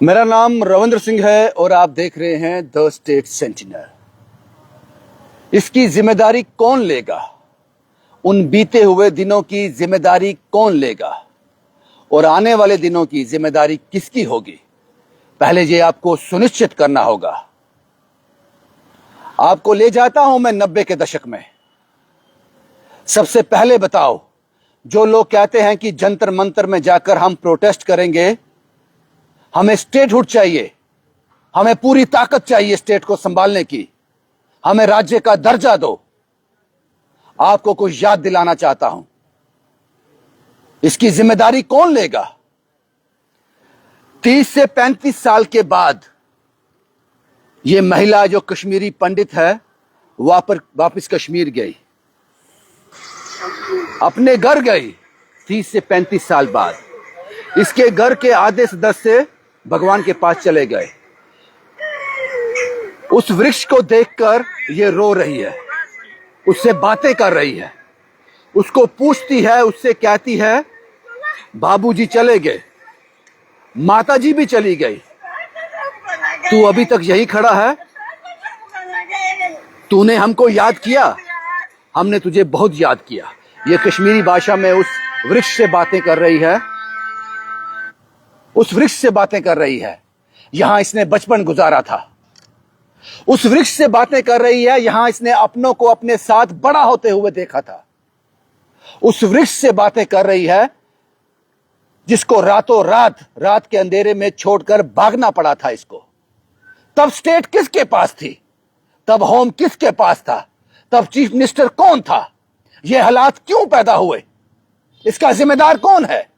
मेरा नाम रविंद्र सिंह है और आप देख रहे हैं द स्टेट सेंटिनल। इसकी जिम्मेदारी कौन लेगा? उन बीते हुए दिनों की जिम्मेदारी कौन लेगा और आने वाले दिनों की जिम्मेदारी किसकी होगी? पहले ये आपको सुनिश्चित करना होगा। आपको ले जाता हूं मैं 90 के दशक में। सबसे पहले बताओ, जो लोग कहते हैं कि जंतर मंतर में जाकर हम प्रोटेस्ट करेंगे, हमें स्टेटहुड चाहिए, हमें पूरी ताकत चाहिए स्टेट को संभालने की, हमें राज्य का दर्जा दो। आपको कुछ याद दिलाना चाहता हूं, इसकी जिम्मेदारी कौन लेगा? 30 से 35 साल के बाद यह महिला जो कश्मीरी पंडित है वापस कश्मीर गई, अपने घर गई। 30 से 35 साल बाद इसके घर के आधे सदस्य भगवान के पास चले गए। उस वृक्ष को देखकर ये रो रही है, उससे बातें कर रही है, उसको पूछती है, उससे कहती है बाबूजी चले गए, माताजी भी चली गई, तू अभी तक यही खड़ा है? तूने हमको याद किया? हमने तुझे बहुत याद किया। ये कश्मीरी भाषा में उस वृक्ष से बातें कर रही है, उस वृक्ष से बातें कर रही है। यहां इसने बचपन गुजारा था। उस वृक्ष से बातें कर रही है, यहां इसने अपनों को अपने साथ बड़ा होते हुए देखा था। उस वृक्ष से बातें कर रही है जिसको रातों रात के अंधेरे में छोड़कर भागना पड़ा था इसको। तब स्टेट किसके पास थी? तब होम किसके पास था? तब चीफ मिनिस्टर कौन था? ये हालात क्यों पैदा हुए? इसका जिम्मेदार कौन है?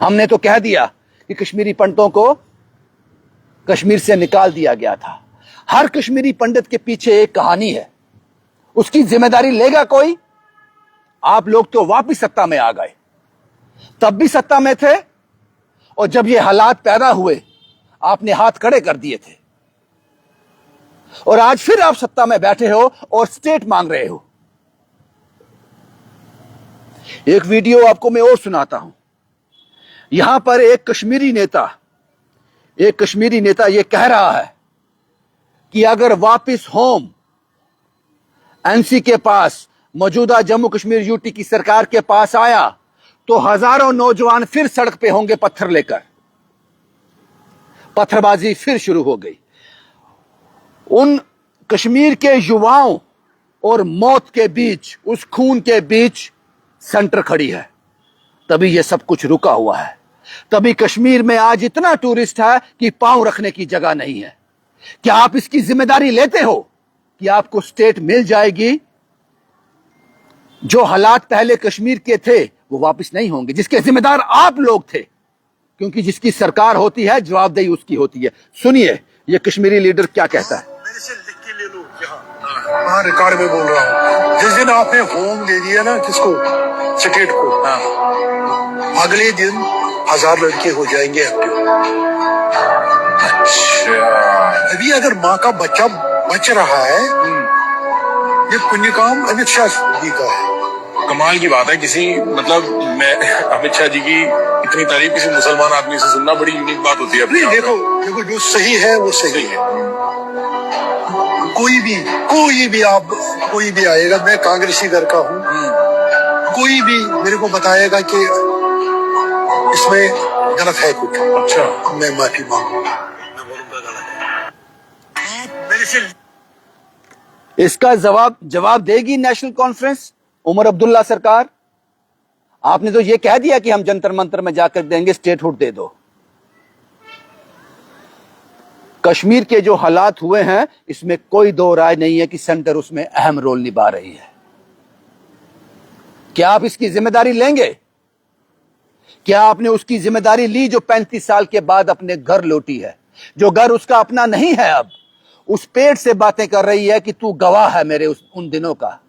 हमने तो कह दिया कि कश्मीरी पंडितों को कश्मीर से निकाल दिया गया था। हर कश्मीरी पंडित के पीछे एक कहानी है। उसकी जिम्मेदारी लेगा कोई? आप लोग तो वापस सत्ता में आ गए, तब भी सत्ता में थे, और जब ये हालात पैदा हुए आपने हाथ खड़े कर दिए थे, और आज फिर आप सत्ता में बैठे हो और स्टेट मांग रहे हो। एक वीडियो आपको मैं और सुनाता हूं। यहां पर एक कश्मीरी नेता यह कह रहा है कि अगर वापस होम एनसी के पास, मौजूदा जम्मू कश्मीर यूटी की सरकार के पास आया तो हजारों नौजवान फिर सड़क पे होंगे पत्थर लेकर। पत्थरबाजी फिर शुरू हो गई। उन कश्मीर के युवाओं और मौत के बीच, उस खून के बीच सेंटर खड़ी है। तभी यह सब कुछ रुका हुआ है। तभी कश्मीर में आज इतना टूरिस्ट है कि पांव रखने की जगह नहीं है। क्या आप इसकी जिम्मेदारी लेते हो कि आपको स्टेट मिल जाएगी? जो हालात पहले कश्मीर के थे वो वापस नहीं होंगे, जिसके जिम्मेदार आप लोग थे, क्योंकि जिसकी सरकार होती है जवाबदेही उसकी होती है। सुनिए ये कश्मीरी लीडर क्या कहता है। मेरे से लिख के ले लो, हाँ रिकॉर्ड में बोल रहा हूँ। जिस दिन आपने होम दे दिया ना किसको, स्टेट को, अगले दिन 1000 लड़के हो जाएंगे एक्टिव। अच्छा, अभी अगर माँ का बच्चा बच रहा है, ये पुण्य काम अमित शाह जी का है। कमाल की बात है। किसी मैं अमित शाह जी की इतनी तारीफ किसी मुसलमान आदमी से सुनना बड़ी यूनिक बात होती है। नहीं, देखो जो सही है वो सही है। कोई भी आएगा, मैं कांग्रेसी घर का हूँ, कोई भी मेरे को बताएगा कि इसमें गलत है कुछ, अच्छा, मैं माफी मांगूंगा, मैं बोलूंगा गलत है। मेरे से इसका जवाब देगी नेशनल कॉन्फ्रेंस, उमर अब्दुल्ला सरकार। आपने तो यह कह दिया कि हम जंतर मंतर में जाकर देंगे, स्टेटहुड दे दो। कश्मीर के जो हालात हुए हैं इसमें कोई दो राय नहीं है कि सेंटर उसमें अहम रोल निभा रही है। क्या आप इसकी जिम्मेदारी लेंगे? क्या आपने उसकी जिम्मेदारी ली जो 35 साल के बाद अपने घर लौटी है, जो घर उसका अपना नहीं है? अब उस पेड़ से बातें कर रही है कि तू गवाह है मेरे उन दिनों का।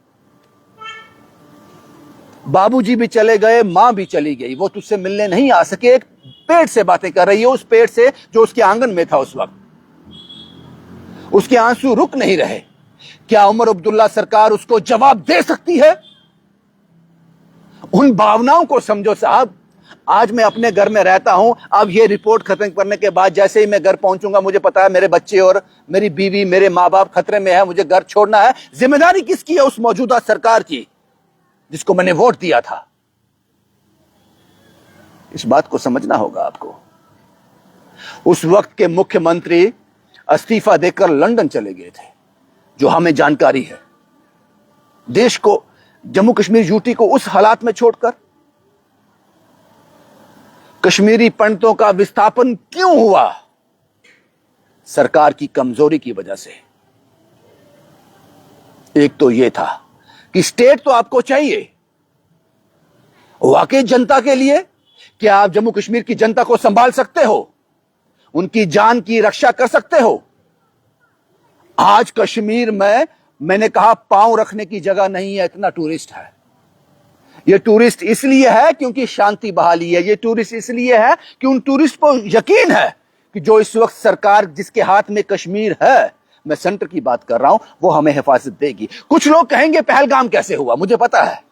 बाबूजी भी चले गए, मां भी चली गई, वो तुझसे मिलने नहीं आ सके। एक पेड़ से बातें कर रही है, उस पेड़ से जो उसके आंगन में था उस वक्त। उसके आंसू रुक नहीं रहे। क्या उमर अब्दुल्ला सरकार उसको जवाब दे सकती है? उन भावनाओं को समझो साहब। आज मैं अपने घर में रहता हूं। अब ये रिपोर्ट खत्म करने के बाद जैसे ही मैं घर पहुंचूंगा, मुझे पता है मेरे बच्चे और मेरी बीवी, मेरे माँ बाप खतरे में है, मुझे घर छोड़ना है। जिम्मेदारी किसकी है? उस मौजूदा सरकार की, जिसको मैंने वोट दिया था। इस बात को समझना होगा आपको। उस वक्त के मुख्यमंत्री इस्तीफा देकर लंदन चले गए थे, जो हमें जानकारी है। देश को, जम्मू कश्मीर यूटी को उस हालात में छोड़कर कश्मीरी पंडितों का विस्थापन क्यों हुआ? सरकार की कमजोरी की वजह से। एक तो यह था कि स्टेट तो आपको चाहिए वाकई जनता के लिए। क्या आप जम्मू कश्मीर की जनता को संभाल सकते हो? उनकी जान की रक्षा कर सकते हो? आज कश्मीर में मैंने कहा पांव रखने की जगह नहीं है, इतना टूरिस्ट है। यह टूरिस्ट इसलिए है क्योंकि शांति बहाली है। यह टूरिस्ट इसलिए है कि उन टूरिस्ट को यकीन है कि जो इस वक्त सरकार जिसके हाथ में कश्मीर है, मैं सेंटर की बात कर रहा हूं, वो हमें हिफाजत देगी। कुछ लोग कहेंगे पहलगाम कैसे हुआ, मुझे पता है।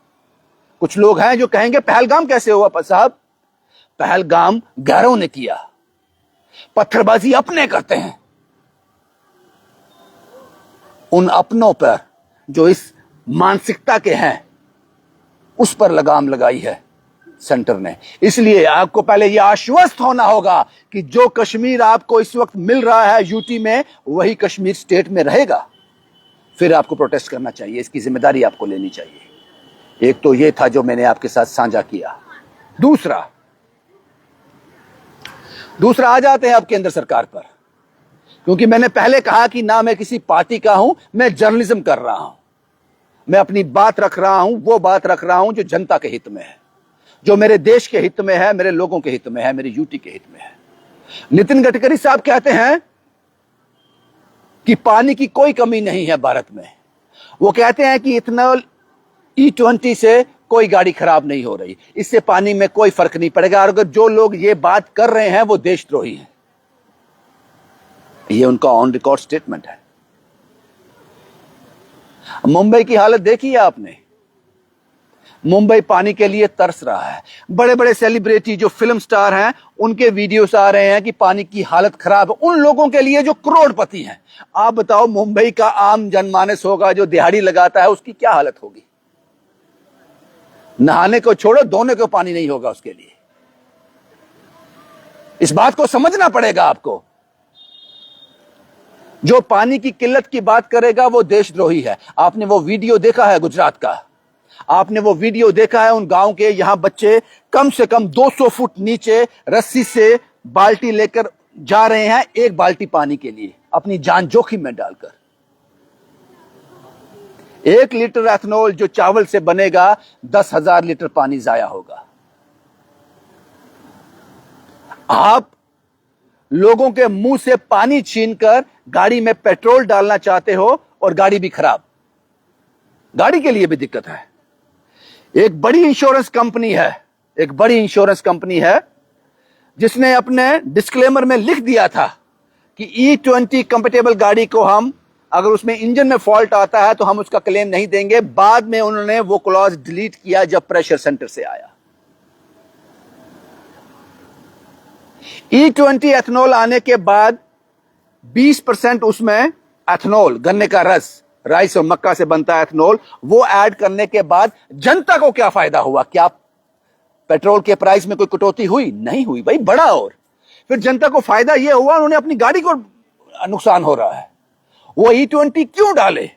कुछ लोग हैं जो कहेंगे पहलगाम कैसे हुआ? पर साहब, पहलगाम गैरों ने किया। पत्थरबाजी अपने करते हैं। उन अपनों पर जो इस मानसिकता के हैं, उस पर लगाम लगाई है सेंटर ने। इसलिए आपको पहले यह आश्वस्त होना होगा कि जो कश्मीर आपको इस वक्त मिल रहा है यूटी में, वही कश्मीर स्टेट में रहेगा। फिर आपको प्रोटेस्ट करना चाहिए, इसकी जिम्मेदारी आपको लेनी चाहिए। एक तो यह था जो मैंने आपके साथ साझा किया। दूसरा आ जाते हैं अब केंद्र सरकार पर, क्योंकि मैंने पहले कहा कि ना मैं किसी पार्टी का हूं, मैं जर्नलिज्म कर रहा हूं। मैं अपनी बात रख रहा हूं, वो बात रख रहा हूं जो जनता के हित में है, जो मेरे देश के हित में है, मेरे लोगों के हित में है, मेरी यूटी के हित में है। नितिन गडकरी साहब कहते हैं कि पानी की कोई कमी नहीं है भारत में। वो कहते हैं कि इथेनॉल E20 से कोई गाड़ी खराब नहीं हो रही, इससे पानी में कोई फर्क नहीं पड़ेगा। और अगर जो लोग ये बात कर रहे हैं वो देशद्रोही हैं। ये उनका ऑन रिकॉर्ड स्टेटमेंट है। मुंबई की हालत देखी है आपने। मुंबई पानी के लिए तरस रहा है। बड़े बड़े सेलिब्रिटी जो फिल्म स्टार हैं, उनके वीडियोस आ रहे हैं कि पानी की हालत खराब है। उन लोगों के लिए जो करोड़पति हैं। आप बताओ, मुंबई का आम जनमानस होगा जो दिहाड़ी लगाता है, उसकी क्या हालत होगी? नहाने को छोड़ो, धोने को पानी नहीं होगा उसके लिए। इस बात को समझना पड़ेगा आपको। जो पानी की किल्लत की बात करेगा वो देशद्रोही है। आपने वो वीडियो देखा है गुजरात का? आपने वो वीडियो देखा है उन गांव के? यहां बच्चे कम से कम 200 फुट नीचे रस्सी से बाल्टी लेकर जा रहे हैं एक बाल्टी पानी के लिए, अपनी जान जोखिम में डालकर। 1 लीटर एथेनॉल जो चावल से बनेगा, 10,000 लीटर पानी जाया होगा। आप लोगों के मुंह से पानी छीनकर गाड़ी में पेट्रोल डालना चाहते हो, और गाड़ी भी खराब। गाड़ी के लिए भी दिक्कत है। एक बड़ी इंश्योरेंस कंपनी है जिसने अपने डिस्क्लेमर में लिख दिया था कि E20 कंपैटिबल गाड़ी को हम, अगर उसमें इंजन में फॉल्ट आता है तो हम उसका क्लेम नहीं देंगे। बाद में उन्होंने वो क्लॉज डिलीट किया जब प्रेशर सेंटर से आया। E20 एथेनॉल आने के बाद 20% उसमें एथेनॉल, गन्ने का रस, राइस और मक्का से बनता है एथेनॉल, वो ऐड करने के बाद जनता को क्या फायदा हुआ? क्या पेट्रोल के प्राइस में कोई कटौती हुई? नहीं हुई भाई, बढ़ा। और फिर जनता को फायदा यह हुआ, उन्होंने अपनी गाड़ी को नुकसान हो रहा है। वो E20 क्यों डाले?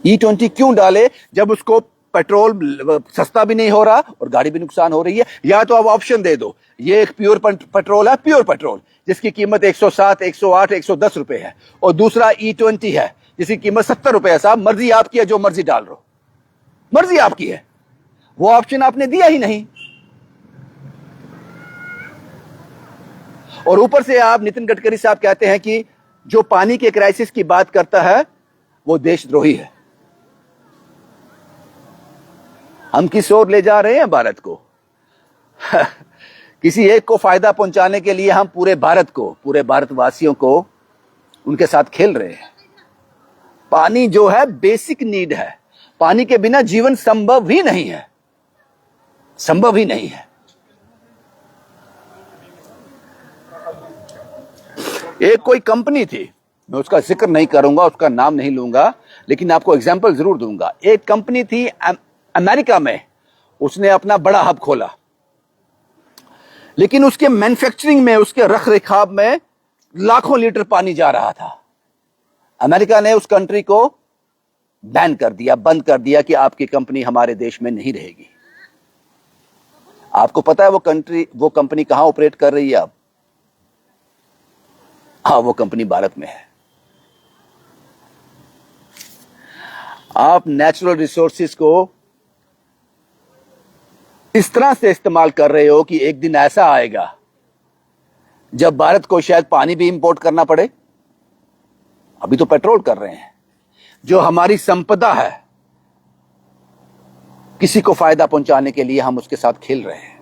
E20 क्यों डाले जब उसको पेट्रोल सस्ता भी नहीं हो रहा और गाड़ी भी नुकसान हो रही है? या तो आप ऑप्शन दे दो, ये एक प्योर पेट्रोल है, प्योर पेट्रोल जिसकी कीमत 107, 108, 110 रुपए है, और दूसरा E20 है जिसकी कीमत 70 रुपए है। साहब, मर्जी आपकी है, जो मर्जी डाल लो, मर्जी आपकी है। वो ऑप्शन आपने दिया ही नहीं। और ऊपर से आप नितिन गडकरी साहब कहते हैं कि जो पानी के क्राइसिस की बात करता है वो देशद्रोही है। हम किस ओर ले जा रहे हैं भारत को? किसी एक को फायदा पहुंचाने के लिए हम पूरे भारत को, पूरे भारतवासियों को उनके साथ खेल रहे हैं। पानी जो है बेसिक नीड है। पानी के बिना जीवन संभव ही नहीं है। संभव ही नहीं है। एक कोई कंपनी थी, मैं उसका जिक्र नहीं करूंगा, उसका नाम नहीं लूंगा, लेकिन आपको एग्जांपल जरूर दूंगा। एक कंपनी थी अमेरिका में, उसने अपना बड़ा हब खोला, लेकिन उसके मैन्युफैक्चरिंग में, उसके रख रखाव में लाखों लीटर पानी जा रहा था। अमेरिका ने उस कंट्री को बैन कर दिया, बंद कर दिया कि आपकी कंपनी हमारे देश में नहीं रहेगी। आपको पता है वो कंपनी कहां ऑपरेट कर रही है अब? हाँ, वो कंपनी भारत में है। आप नेचुरल रिसोर्सेज को इस तरह से इस्तेमाल कर रहे हो कि एक दिन ऐसा आएगा जब भारत को शायद पानी भी इंपोर्ट करना पड़े। अभी तो पेट्रोल कर रहे हैं। जो हमारी संपदा है, किसी को फायदा पहुंचाने के लिए हम उसके साथ खेल रहे हैं,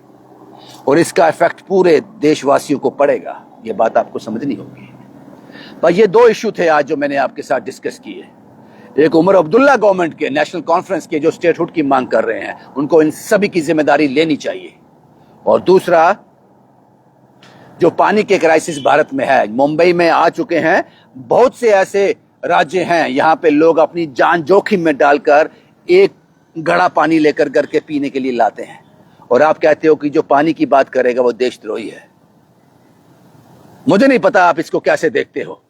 और इसका इफेक्ट पूरे देशवासियों को पड़ेगा। यह बात आपको समझनी होगी। पर ये दो इश्यू थे आज जो मैंने आपके साथ डिस्कस किए। एक उमर अब्दुल्ला गवर्नमेंट के, नेशनल कॉन्फ्रेंस के, जो स्टेटहुड की मांग कर रहे हैं, उनको इन सभी की जिम्मेदारी लेनी चाहिए। और दूसरा, जो पानी के क्राइसिस भारत में है, मुंबई में आ चुके हैं, बहुत से ऐसे राज्य हैं यहां पे लोग अपनी जान जोखिम में डालकर एक घड़ा पानी लेकर घर के पीने के लिए लाते हैं, और आप कहते हो कि जो पानी की बात करेगा वो देशद्रोही है। मुझे नहीं पता आप इसको कैसे देखते हो,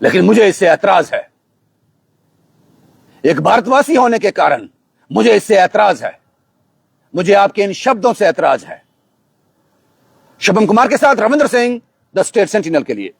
लेकिन मुझे इससे ऐतराज है। एक भारतवासी होने के कारण मुझे इससे ऐतराज है। मुझे आपके इन शब्दों से ऐतराज है। शुभम कुमार के साथ Ravindra Singh, the state sentinel के लिए।